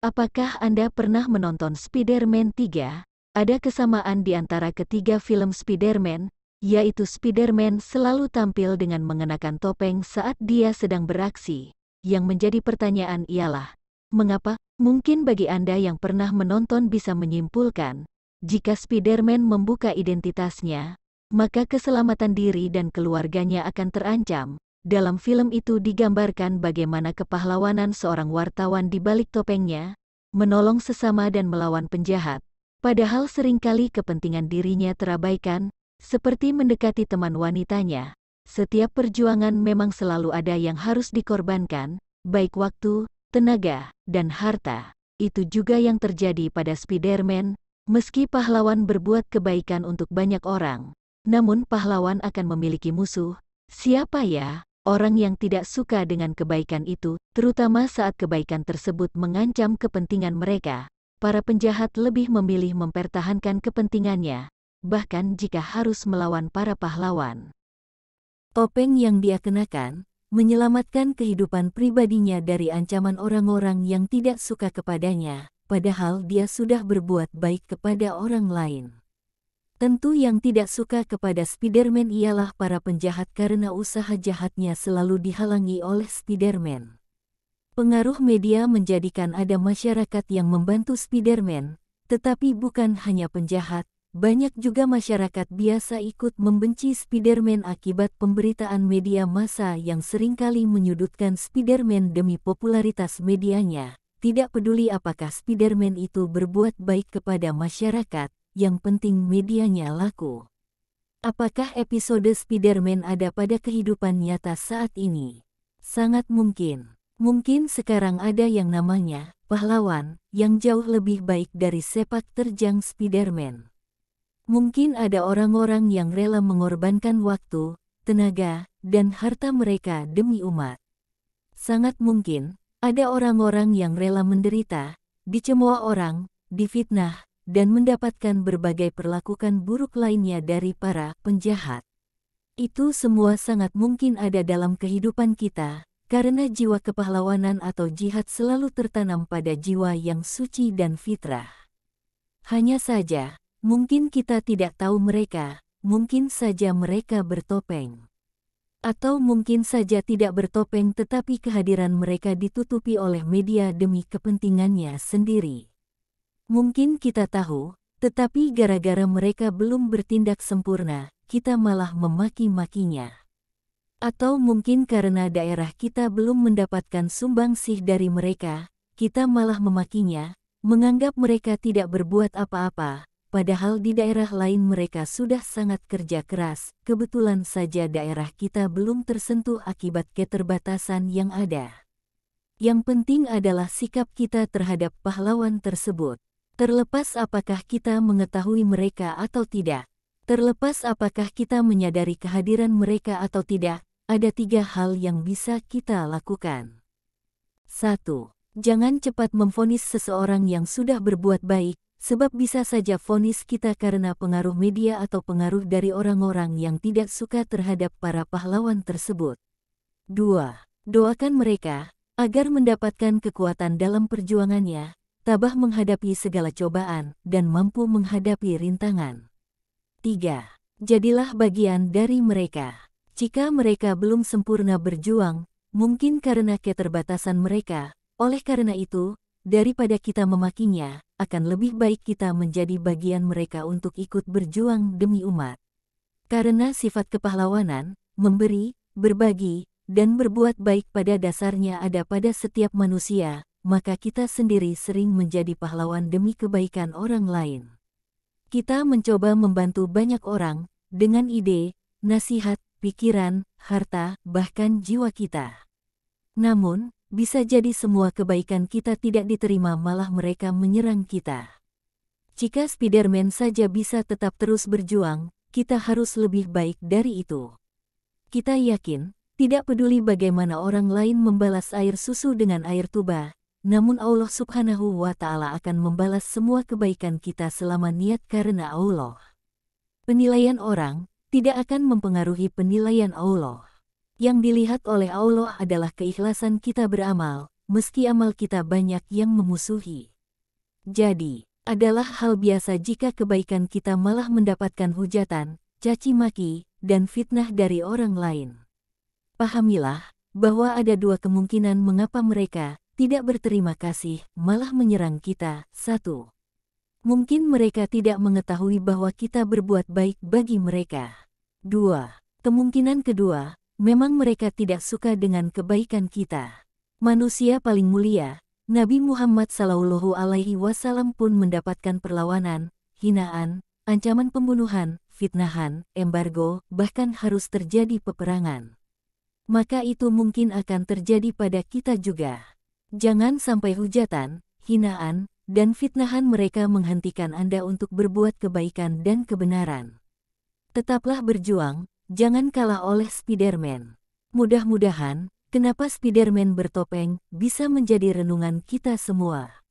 Apakah Anda pernah menonton Spider-Man 3? Ada kesamaan di antara ketiga film Spider-Man, yaitu Spider-Man selalu tampil dengan mengenakan topeng saat dia sedang beraksi. Yang menjadi pertanyaan ialah, mengapa? Mungkin bagi Anda yang pernah menonton bisa menyimpulkan, jika Spider-Man membuka identitasnya, maka keselamatan diri dan keluarganya akan terancam. Dalam film itu digambarkan bagaimana kepahlawanan seorang wartawan di balik topengnya, menolong sesama dan melawan penjahat, padahal seringkali kepentingan dirinya terabaikan, seperti mendekati teman wanitanya. Setiap perjuangan memang selalu ada yang harus dikorbankan, baik waktu, tenaga, dan harta. Itu juga yang terjadi pada Spider-Man, meski pahlawan berbuat kebaikan untuk banyak orang, namun pahlawan akan memiliki musuh. Siapa ya? Orang yang tidak suka dengan kebaikan itu, terutama saat kebaikan tersebut mengancam kepentingan mereka. Para penjahat lebih memilih mempertahankan kepentingannya, bahkan jika harus melawan para pahlawan. Topeng yang dia kenakan, menyelamatkan kehidupan pribadinya dari ancaman orang-orang yang tidak suka kepadanya, padahal dia sudah berbuat baik kepada orang lain. Tentu yang tidak suka kepada Spider-Man ialah para penjahat karena usaha jahatnya selalu dihalangi oleh Spider-Man. Pengaruh media menjadikan ada masyarakat yang membantu Spider-Man, tetapi bukan hanya penjahat, banyak juga masyarakat biasa ikut membenci Spider-Man akibat pemberitaan media massa yang seringkali menyudutkan Spider-Man demi popularitas medianya. Tidak peduli apakah Spider-Man itu berbuat baik kepada masyarakat, yang penting medianya laku. Apakah episode Spider-Man ada pada kehidupan nyata saat ini? Sangat mungkin. Mungkin sekarang ada yang namanya pahlawan, yang jauh lebih baik dari sepak terjang Spider-Man. Mungkin ada orang-orang yang rela mengorbankan waktu, tenaga, dan harta mereka demi umat. Sangat mungkin, ada orang-orang yang rela menderita, dicemooh orang, difitnah, dan mendapatkan berbagai perlakuan buruk lainnya dari para penjahat. Itu semua sangat mungkin ada dalam kehidupan kita, karena jiwa kepahlawanan atau jihad selalu tertanam pada jiwa yang suci dan fitrah. Hanya saja, mungkin kita tidak tahu mereka, mungkin saja mereka bertopeng. Atau mungkin saja tidak bertopeng tetapi kehadiran mereka ditutupi oleh media demi kepentingannya sendiri. Mungkin kita tahu, tetapi gara-gara mereka belum bertindak sempurna, kita malah memaki-makinya. Atau mungkin karena daerah kita belum mendapatkan sumbangsih dari mereka, kita malah memakinya, menganggap mereka tidak berbuat apa-apa, padahal di daerah lain mereka sudah sangat kerja keras. Kebetulan saja daerah kita belum tersentuh akibat keterbatasan yang ada. Yang penting adalah sikap kita terhadap pahlawan tersebut. Terlepas apakah kita mengetahui mereka atau tidak, terlepas apakah kita menyadari kehadiran mereka atau tidak, ada 3 hal yang bisa kita lakukan. 1. Jangan cepat memvonis seseorang yang sudah berbuat baik, sebab bisa saja vonis kita karena pengaruh media atau pengaruh dari orang-orang yang tidak suka terhadap para pahlawan tersebut. 2. Doakan mereka, agar mendapatkan kekuatan dalam perjuangannya, tabah menghadapi segala cobaan, dan mampu menghadapi rintangan. 3. Jadilah bagian dari mereka. Jika mereka belum sempurna berjuang, mungkin karena keterbatasan mereka, oleh karena itu, daripada kita memakinya, akan lebih baik kita menjadi bagian mereka untuk ikut berjuang demi umat. Karena sifat kepahlawanan, memberi, berbagi, dan berbuat baik pada dasarnya ada pada setiap manusia, maka kita sendiri sering menjadi pahlawan demi kebaikan orang lain. Kita mencoba membantu banyak orang, dengan ide, nasihat, pikiran, harta, bahkan jiwa kita. Namun, bisa jadi semua kebaikan kita tidak diterima malah mereka menyerang kita. Jika Spider-Man saja bisa tetap terus berjuang, kita harus lebih baik dari itu. Kita yakin, tidak peduli bagaimana orang lain membalas air susu dengan air tuba, namun Allah Subhanahu wa Ta'ala akan membalas semua kebaikan kita selama niat karena Allah. Penilaian orang tidak akan mempengaruhi penilaian Allah. Yang dilihat oleh Allah adalah keikhlasan kita beramal, meski amal kita banyak yang memusuhi. Jadi, adalah hal biasa jika kebaikan kita malah mendapatkan hujatan, caci maki, dan fitnah dari orang lain. Pahamilah bahwa ada dua kemungkinan mengapa mereka tidak berterima kasih, malah menyerang kita. 1. Mungkin mereka tidak mengetahui bahwa kita berbuat baik bagi mereka. 2. Kemungkinan kedua, memang mereka tidak suka dengan kebaikan kita. Manusia paling mulia, Nabi Muhammad SAW pun mendapatkan perlawanan, hinaan, ancaman pembunuhan, fitnahan, embargo, bahkan harus terjadi peperangan. Maka itu mungkin akan terjadi pada kita juga. Jangan sampai hujatan, hinaan, dan fitnahan mereka menghentikan Anda untuk berbuat kebaikan dan kebenaran. Tetaplah berjuang, jangan kalah oleh Spiderman. Mudah-mudahan, kenapa Spiderman bertopeng bisa menjadi renungan kita semua.